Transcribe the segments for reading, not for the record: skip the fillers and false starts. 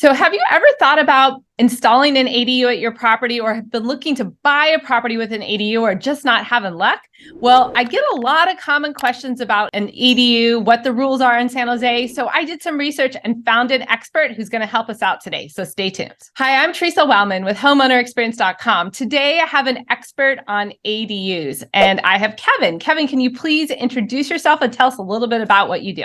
So have you ever thought about installing an ADU at your property or have been looking to buy a property with an ADU or just not having luck? Well, I get a lot of common questions about an ADU, what the rules are in San Jose. So I did some research and found an expert who's going to help us out today. So stay tuned. Hi, I'm Theresa Wellman with homeownerexperience.com. Today I have an expert on ADUs and I have Kevin. Kevin, can you please introduce yourself and tell us a little bit about what you do?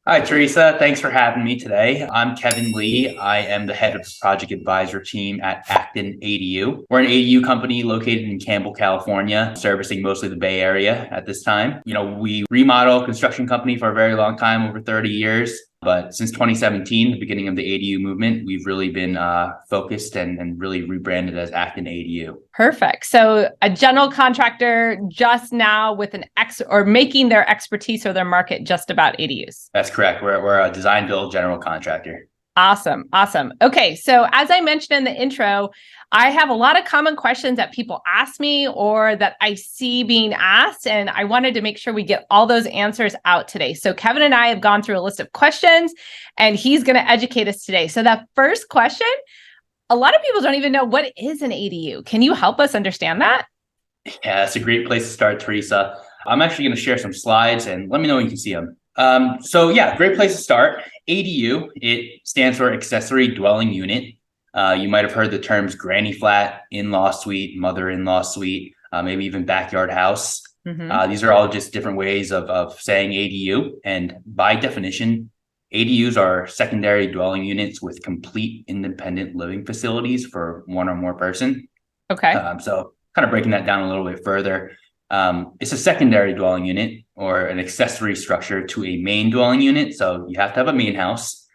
Hi, Theresa. Thanks for having me today. I'm Kevin Lee. I am the head of the project advisor team at Acton ADU. We're an ADU company located in Campbell, California, servicing mostly the Bay Area at this time. We remodel construction company for a very long time, over 30 years. But since 2017, the beginning of the ADU movement, we've really been focused and really rebranded as Acton ADU. Perfect. So a general contractor just now with or making their expertise or their market just about ADUs. That's correct. We're a design build general contractor. Awesome. Awesome. Okay. So as I mentioned in the intro, I have a lot of common questions that people ask me or that I see being asked, and I wanted to make sure we get all those answers out today. So Kevin and I have gone through a list of questions and he's going to educate us today. So that first question, a lot of people don't even know what is an ADU. Can you help us understand that? Yeah, that's a great place to start, Theresa. I'm actually going to share some slides and let me know when you can see them. Great place to start. ADU, it stands for Accessory Dwelling Unit. You might have heard the terms granny flat, in-law suite, mother-in-law suite, maybe even backyard house. Mm-hmm. These are all just different ways of saying ADU. And by definition, ADUs are secondary dwelling units with complete independent living facilities for one or more person. Okay. So kind of breaking that down a little bit further. It's a secondary dwelling unit or an accessory structure to a main dwelling unit. So you have to have a main house.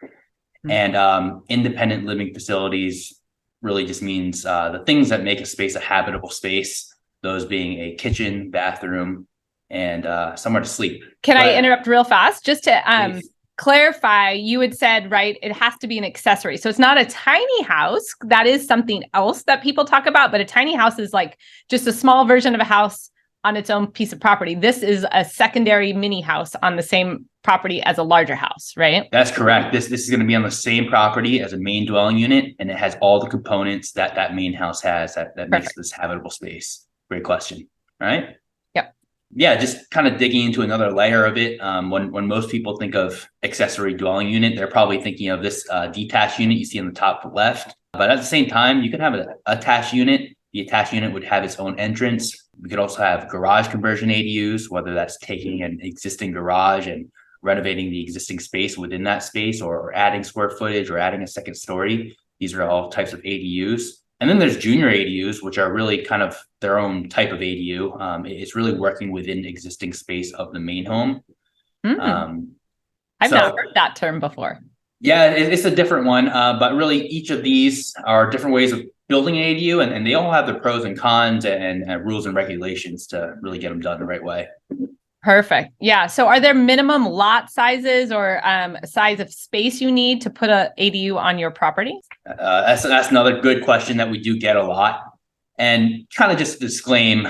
Mm-hmm. And independent living facilities really just means the things that make a space a habitable space, those being a kitchen, bathroom, and somewhere to sleep. Can I interrupt real fast? Just to clarify, you had said, right, it has to be an accessory. So it's not a tiny house. That is something else that people talk about, but a tiny house is like just a small version of a house on its own piece of property. This is a secondary mini house on the same property as a larger house, right? That's correct. This is going to be on the same property as a main dwelling unit, and it has all the components that main house has that makes this habitable space. Great question. All right. Yep. Yeah, just kind of digging into another layer of it. When most people think of accessory dwelling unit, they're probably thinking of this detached unit you see on the top left. But at the same time, you can have an attached unit. The attached unit would have its own entrance. We could also have garage conversion ADUs, whether that's taking an existing garage and renovating the existing space within that space or adding square footage or adding a second story. These are all types of ADUs. And then there's junior ADUs, which are really kind of their own type of ADU. It's really working within existing space of the main home. I've not heard that term before. Yeah, it's a different one, but really each of these are different ways of building an ADU, and they all have their pros and cons and rules and regulations to really get them done the right way. Perfect. Yeah. So are there minimum lot sizes or size of space you need to put an ADU on your property? That's another good question that we do get a lot. And kind of just disclaim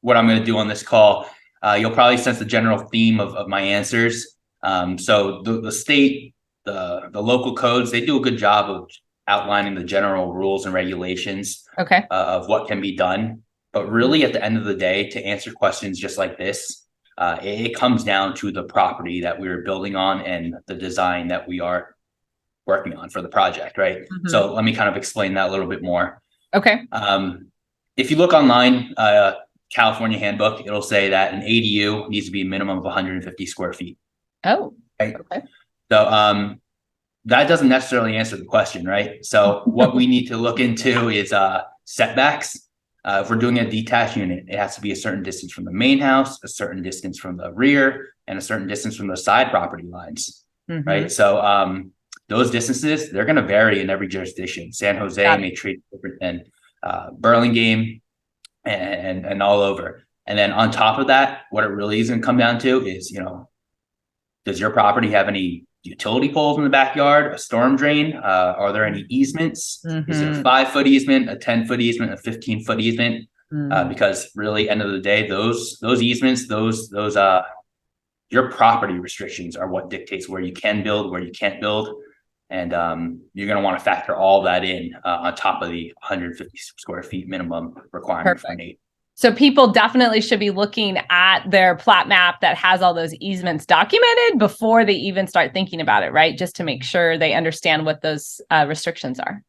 what I'm going to do on this call. You'll probably sense the general theme of my answers. So the state, the local codes, they do a good job of outlining the general rules and regulations of what can be done. But really, at the end of the day, to answer questions just like this, it comes down to the property that we are building on and the design that we are working on for the project, right? Mm-hmm. So let me kind of explain that a little bit more. Okay. If you look online, California handbook, it'll say that an ADU needs to be a minimum of 150 square feet. Oh, right? Okay. So that doesn't necessarily answer the question, right? So what we need to look into is setbacks. If we're doing a detached unit, it has to be a certain distance from the main house, a certain distance from the rear, and a certain distance from the side property lines, right? So those distances, they're going to vary in every jurisdiction. San Jose may treat it different than Burlingame and all over. And then on top of that, what it really is going to come down to is, does your property have any utility poles in the backyard, a storm drain? Are there any easements? Is it a 5-foot easement, a 10-foot easement, a 15-foot easement? Because really, end of the day, those easements, those your property restrictions are what dictates where you can build, where you can't build. And you're going to want to factor all that in on top of the 150 square feet minimum requirement for an Perfect. ADU. So people definitely should be looking at their plat map that has all those easements documented before they even start thinking about it, right? Just to make sure they understand what those restrictions are.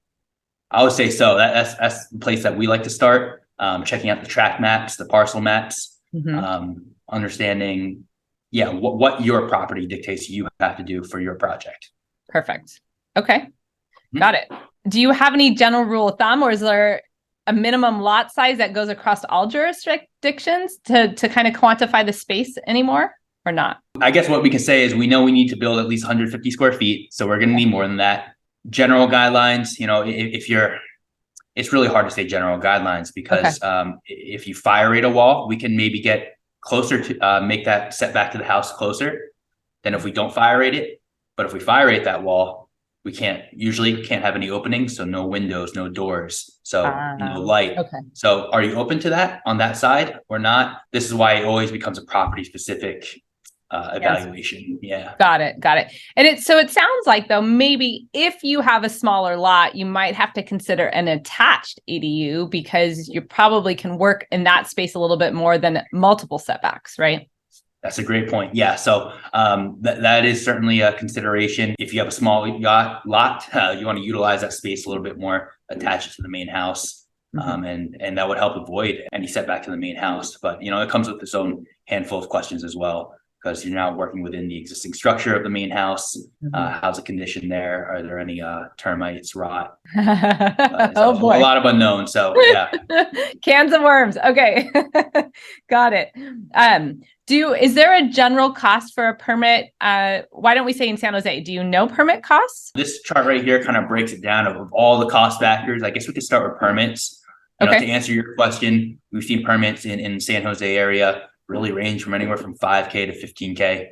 I would say so. That's the place that we like to start. Checking out the tract maps, the parcel maps, understanding, what your property dictates you have to do for your project. Perfect. Okay. Got it. Do you have any general rule of thumb, or is there a minimum lot size that goes across all jurisdictions to kind of quantify the space anymore, or not? I guess what we can say is we know we need to build at least 150 square feet. So we're going to need more than that. General guidelines, it's really hard to say general guidelines because if you fire rate a wall, we can maybe get closer to make that setback to the house closer than if we don't fire rate it. But if we fire rate that wall, we can't have any openings. So no windows, no doors. So no light. Okay. So are you open to that on that side or not? This is why it always becomes a property specific evaluation. Yeah. Got it. And it sounds like, though, maybe if you have a smaller lot, you might have to consider an attached ADU because you probably can work in that space a little bit more than multiple setbacks, right? That's a great point. Yeah. So that is certainly a consideration. If you have a small lot, you want to utilize that space a little bit more, attach it to the main house. And that would help avoid any setback to the main house. But, it comes with its own handful of questions as well, because you're now working within the existing structure of the main house. How's the condition there? Are there any termites, rot? Oh boy, a lot of unknowns. So yeah, cans of worms. Okay, got it. Is there a general cost for a permit? Why don't we say in San Jose? Do you know permit costs? This chart right here kind of breaks it down of all the cost factors. I guess we could start with permits. To answer your question, we've seen permits in San Jose area really range from anywhere from 5K to 15K.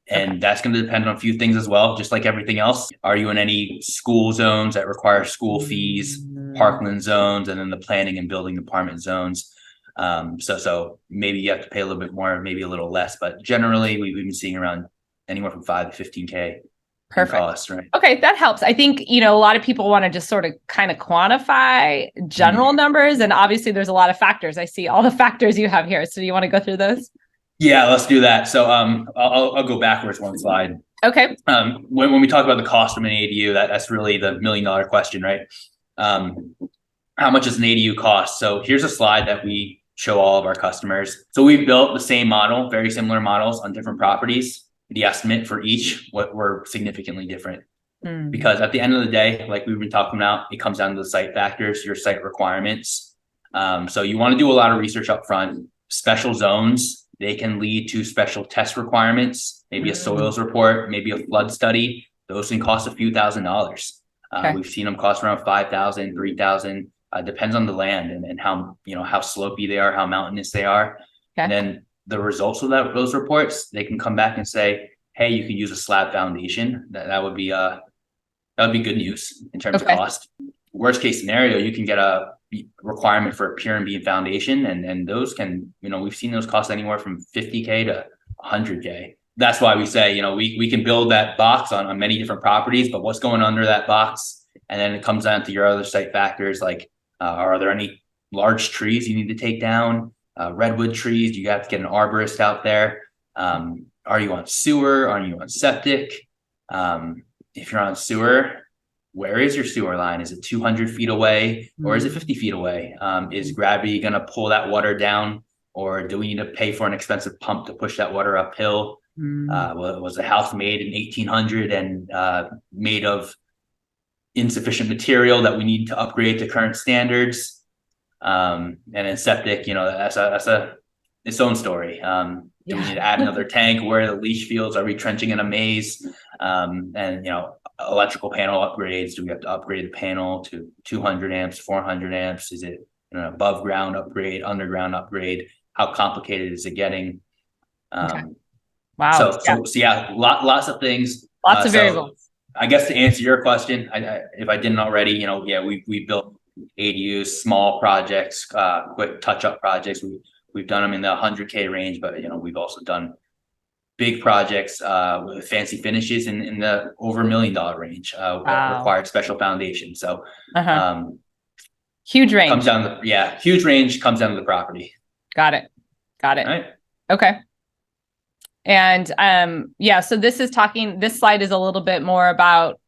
And that's going to depend on a few things as well, just like everything else. Are you in any school zones that require school fees, parkland zones, and then the planning and building department zones? So maybe you have to pay a little bit more, maybe a little less, but generally we've been seeing around anywhere from 5 to 15K. Perfect. Cost, right? Okay, that helps. I think, a lot of people want to just sort of kind of quantify general numbers, and obviously there's a lot of factors. I see all the factors you have here. So do you want to go through those? Yeah, let's do that. So I'll go backwards one slide. Okay. When we talk about the cost of an ADU, that's really the $1 million question, right? How much does an ADU cost? So here's a slide that we show all of our customers. So we've built the same model, very similar models on different properties. The estimate for each were significantly different because at the end of the day, like we've been talking about, it comes down to the site factors, your site requirements. So you want to do a lot of research up front. Special zones, they can lead to special test requirements, maybe a soils report, maybe a flood study. Those can cost a few $1,000s. We've seen them cost around $5,000, $3,000. Depends on the land and how slopey they are, how mountainous they are. And then the results of those reports, they can come back and say, hey, you can use a slab foundation. That would be good news in terms of cost. Worst case scenario, you can get a requirement for a pier and beam foundation, and those can, we've seen those cost anywhere from 50K to 100K. That's why we say, we can build that box on many different properties, but what's going under that box? And then it comes down to your other site factors, like are there any large trees you need to take down? Redwood trees, do you have to get an arborist out there? Are you on sewer? Are you on septic? If you're on sewer, where is your sewer line? Is it 200 feet away or is it 50 feet away? Is gravity going to pull that water down, or do we need to pay for an expensive pump to push that water uphill? Was the house made in 1800 and made of insufficient material that we need to upgrade to current standards? And then septic, that's its own story. Do we need to add another tank? Where are the leach fields? Are we trenching in a maze? And electrical panel upgrades. Do we have to upgrade the panel to 200 amps, 400 amps? Is it an above ground upgrade, underground upgrade? How complicated is it getting? Wow. So yeah, lots of things. Lots of variables. I guess to answer your question, if I didn't already, we built ADUs, small projects, quick touch-up projects. We've done them in the 100K range, but we've also done big projects with fancy finishes in the over $1 million range Wow. required special foundation. So huge range. Comes down to huge range, comes down to the property. Got it. All right. Okay. And so this slide is a little bit more about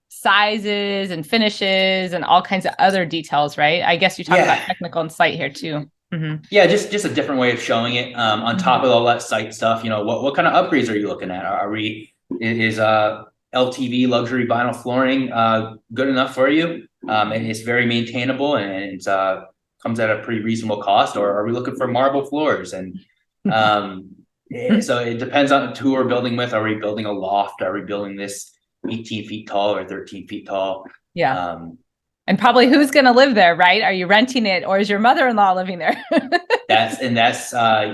sizes and finishes and all kinds of other details, right? I guess you talk about technical and site here too. Yeah, just a different way of showing it. On top of all that site stuff, what kind of upgrades are you looking at? Is LTV luxury vinyl flooring good enough for you? And it's very maintainable and it's comes at a pretty reasonable cost, or are we looking for marble floors? And so it depends on who we're building with. Are we building a loft? Are we building this 18 feet tall or 13 feet tall? Yeah. And probably who's going to live there, right? Are you renting it, or is your mother-in-law living there? That's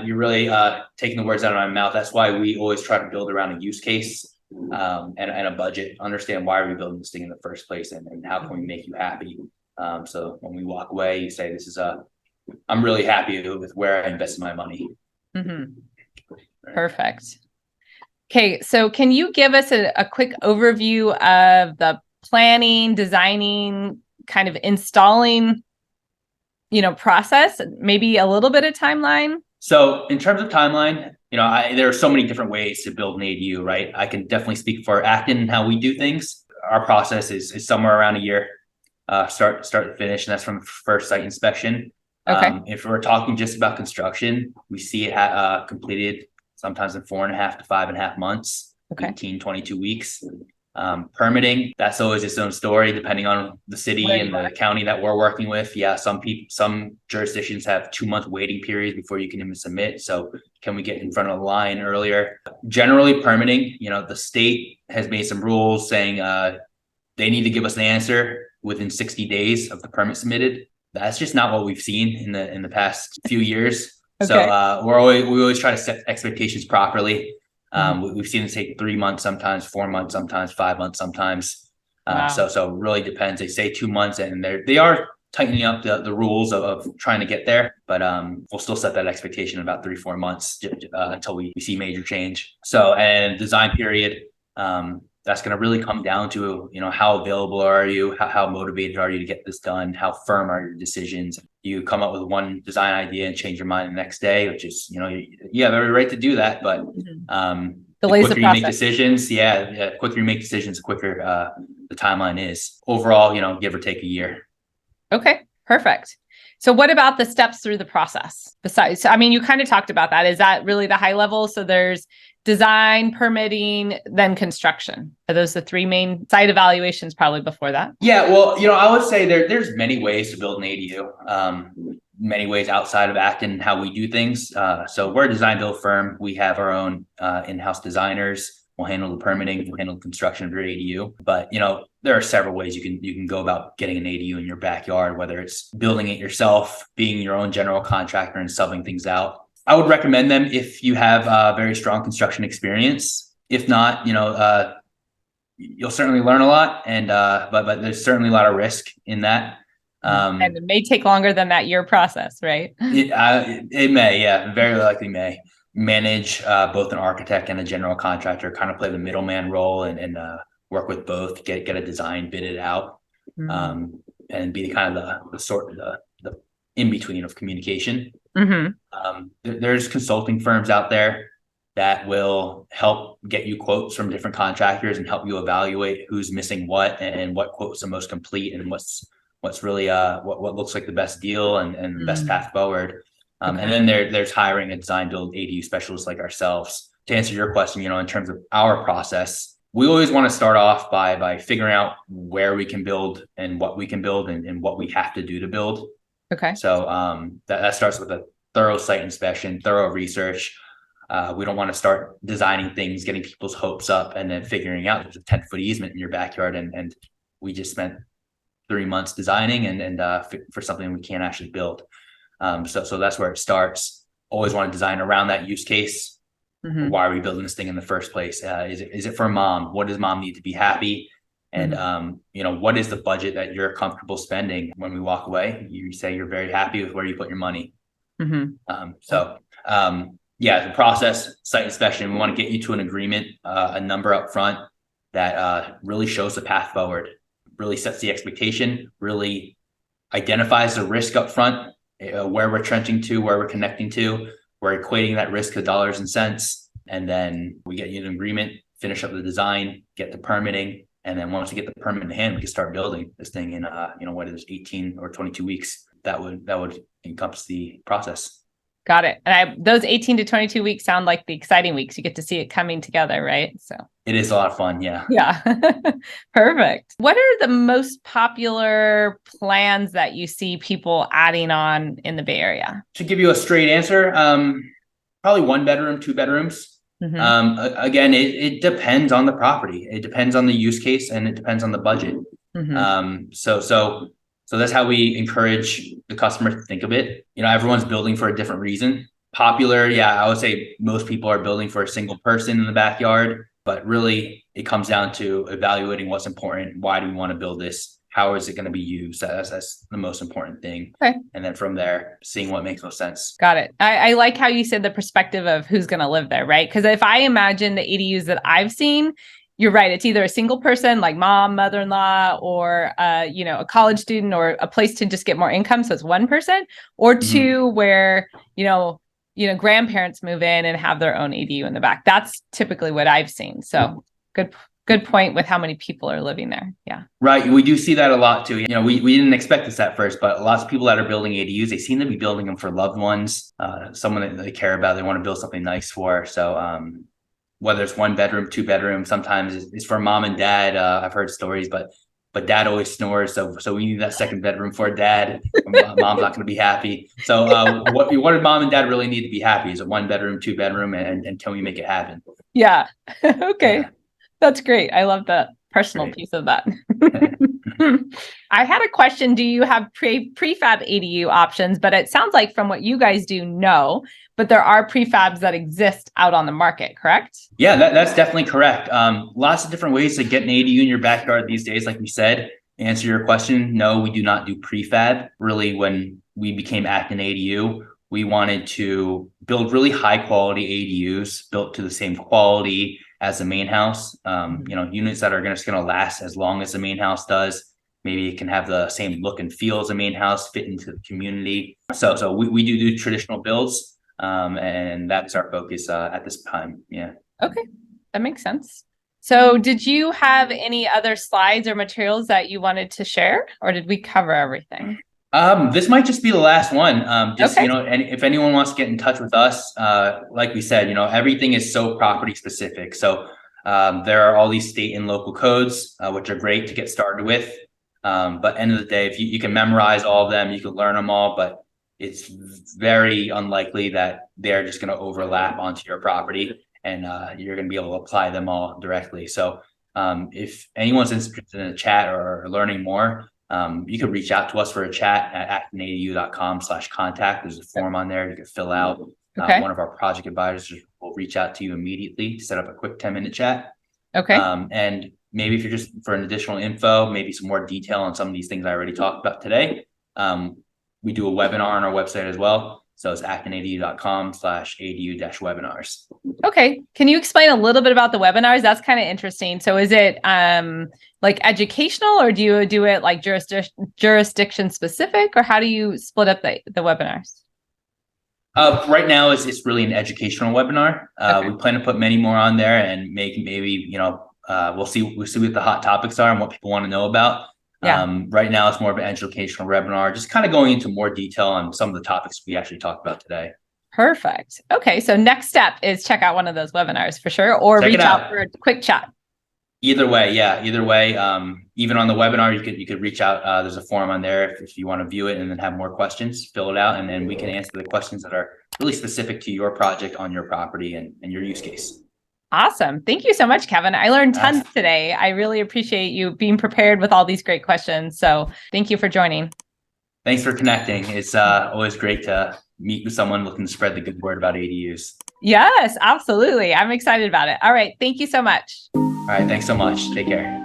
you're really taking the words out of my mouth. That's why we always try to build around a use case and a budget. Understand why are we building this thing in the first place, and how can we make you happy? So when we walk away, you say, "This is I'm really happy with where I invested my money." Right. Perfect. Okay, so can you give us a quick overview of the planning, designing, kind of installing, process, maybe a little bit of timeline? So in terms of timeline, there are so many different ways to build an ADU, right? I can definitely speak for Acton and how we do things. Our process is somewhere around a year, start to finish, and that's from first site inspection. Okay. If we're talking just about construction, we see it completed sometimes in 4.5 to 5.5 months, 18, 22 weeks. Permitting, that's always its own story, depending on the city and the county that we're working with. Yeah, some jurisdictions have 2-month waiting periods before you can even submit. So can we get in front of the line earlier? Generally, permitting, the state has made some rules saying they need to give us an answer within 60 days of the permit submitted. That's just not what we've seen in the past few years. Okay. So we always try to set expectations properly. We've seen it take 3 months, sometimes 4 months, sometimes 5 months, sometimes. Wow. So it really depends. They say 2 months, and they are tightening up the rules of trying to get there. But we'll still set that expectation about 3-4 months until we see major change. So, and design period, that's going to really come down to, how available are you? How motivated are you to get this done? How firm are your decisions? You come up with one design idea and change your mind the next day, which is, you have every right to do that. But the quicker you make decisions, the quicker you make decisions, the quicker the timeline is. Overall, give or take a year. Okay, perfect. So what about the steps through the process? Besides, you kind of talked about that. Is that really the high level? So there's design, permitting, then construction. Are those the three main site evaluations probably before that? Yeah, well, I would say there's many ways to build an ADU, many ways outside of Acton, how we do things. So we're a design build firm. We have our own in-house designers. We'll handle the permitting, we'll handle the construction of your ADU. But, there are several ways you can go about getting an ADU in your backyard, whether it's building it yourself, being your own general contractor and subbing things out. I would recommend them if you have very strong construction experience. If not, you'll certainly learn a lot, and but there's certainly a lot of risk in that. And it may take longer than that year process, right? It may, very likely may. Manage both an architect and a general contractor, kind of play the middleman role and work with both, get a design, bid it out, and be kind of the in-between of communication. There's consulting firms out there that will help get you quotes from different contractors and help you evaluate who's missing what and what quote's the most complete and what's really what looks like the best deal and the best path forward. And then there's hiring a design build ADU specialist like ourselves. To answer your question, in terms of our process, we always want to start off by figuring out where we can build and what we can build and what we have to do to build. Okay. So that starts with a thorough site inspection, thorough research. We don't want to start designing things, getting people's hopes up, and then figuring out there's a 10-foot easement in your backyard, and we just spent 3 months designing and for something we can't actually build. So that's where it starts. Always want to design around that use case. Why are we building this thing in the first place? Is it for mom? What does mom need to be happy? And what is the budget that you're comfortable spending when we walk away? You say you're very happy with where you put your money. Yeah, the process, site inspection, we want to get you to an agreement, a number up front that really shows the path forward, really sets the expectation, really identifies the risk up front, where we're trenching to, where we're connecting to, we're equating that risk to dollars and cents, and then we get you an agreement, finish up the design, get the permitting, and then once we get the permit in hand, we can start building this thing in what is 18 or 22 weeks. That would encompass the process. Got it. And those 18 to 22 weeks sound like the exciting weeks. You get to see it coming together, right? So it is a lot of fun. Yeah. Yeah. Perfect. What are the most popular plans that you see people adding on in the Bay Area? To give you a straight answer, probably 1 bedroom, 2 bedrooms. Mm-hmm. Again, it depends on the property. It depends on the use case and it depends on the budget. Mm-hmm. So that's how we encourage the customer to think of it. Everyone's building for a different reason. Popular, yeah, I would say most people are building for a single person in the backyard, but really it comes down to evaluating what's important. Why do we want to build this? How is it going to be used? That's the most important thing. Okay. And then from there, seeing what makes most sense. Got it. I like how you said the perspective of who's going to live there, right? Because if I imagine the ADUs that I've seen, you're right. It's either a single person like mom, mother-in-law, or a college student, or a place to just get more income. So it's one person, or two where grandparents move in and have their own ADU in the back. That's typically what I've seen. So good point with how many people are living there. Yeah. Right. We do see that a lot too. We didn't expect this at first, but lots of people that are building ADUs, they seem to be building them for loved ones, someone that they care about, they want to build something nice for. So whether it's 1 bedroom, 2 bedroom, sometimes it's for mom and dad. I've heard stories, but dad always snores. So we need that 2nd bedroom for dad. Mom's not going to be happy. So what did mom and dad really need to be happy? Is it 1 bedroom, 2 bedroom, and can we make it happen? Yeah. Okay. Yeah. That's great. I love the personal piece of that. I had a question. Do you have prefab ADU options? But it sounds like from what you guys do, no. But there are prefabs that exist out on the market, correct? Yeah, that's definitely correct. Lots of different ways to get an ADU in your backyard these days. Like we said, to answer your question, no, we do not do prefab. Really, when we became Acton ADU, we wanted to build really high quality ADUs built to the same quality as the main house. Units that are just going to last as long as the main house does. Maybe it can have the same look and feel as the main house, fit into the community. So we do traditional builds. And that's our focus at this time. Yeah. Okay. That makes sense. So did you have any other slides or materials that you wanted to share, or did we cover everything? This might just be the last one. Okay. And if anyone wants to get in touch with us, like we said, everything is so property specific. So there are all these state and local codes, which are great to get started with. But end of the day, if you can memorize all of them, you can learn them all, but it's very unlikely that they're just going to overlap onto your property and you're going to be able to apply them all directly. So if anyone's interested in a chat or learning more, you can reach out to us for a chat at actonadu.com/contact. There's a form on there you can fill out. Okay. One of our project advisors will reach out to you immediately to set up a quick 10-minute chat. Okay. And maybe if you're just for an additional info, maybe some more detail on some of these things I already talked about today, we do a webinar on our website as well. So it's actonadu.com/adu-webinars. Okay. Can you explain a little bit about the webinars? That's kind of interesting. So is it like educational, or do you do it like jurisdiction specific, or how do you split up the webinars? Right now it's really an educational webinar. Okay. We plan to put many more on there and maybe we'll see what the hot topics are and what people want to know about. Yeah. Right now it's more of an educational webinar, just kind of going into more detail on some of the topics we actually talked about today. Perfect. Okay. So next step is check out one of those webinars for sure, or reach out for a quick chat. Either way. Yeah. Either way. Even on the webinar, you could reach out. There's a form on there if you want to view it and then have more questions, fill it out, and then we can answer the questions that are really specific to your project on your property and your use case. Awesome. Thank you so much, Kevin. I learned tons today. I really appreciate you being prepared with all these great questions. So thank you for joining. Thanks for connecting. It's always great to meet with someone looking to spread the good word about ADUs. Yes, absolutely. I'm excited about it. All right. Thank you so much. All right. Thanks so much. Take care.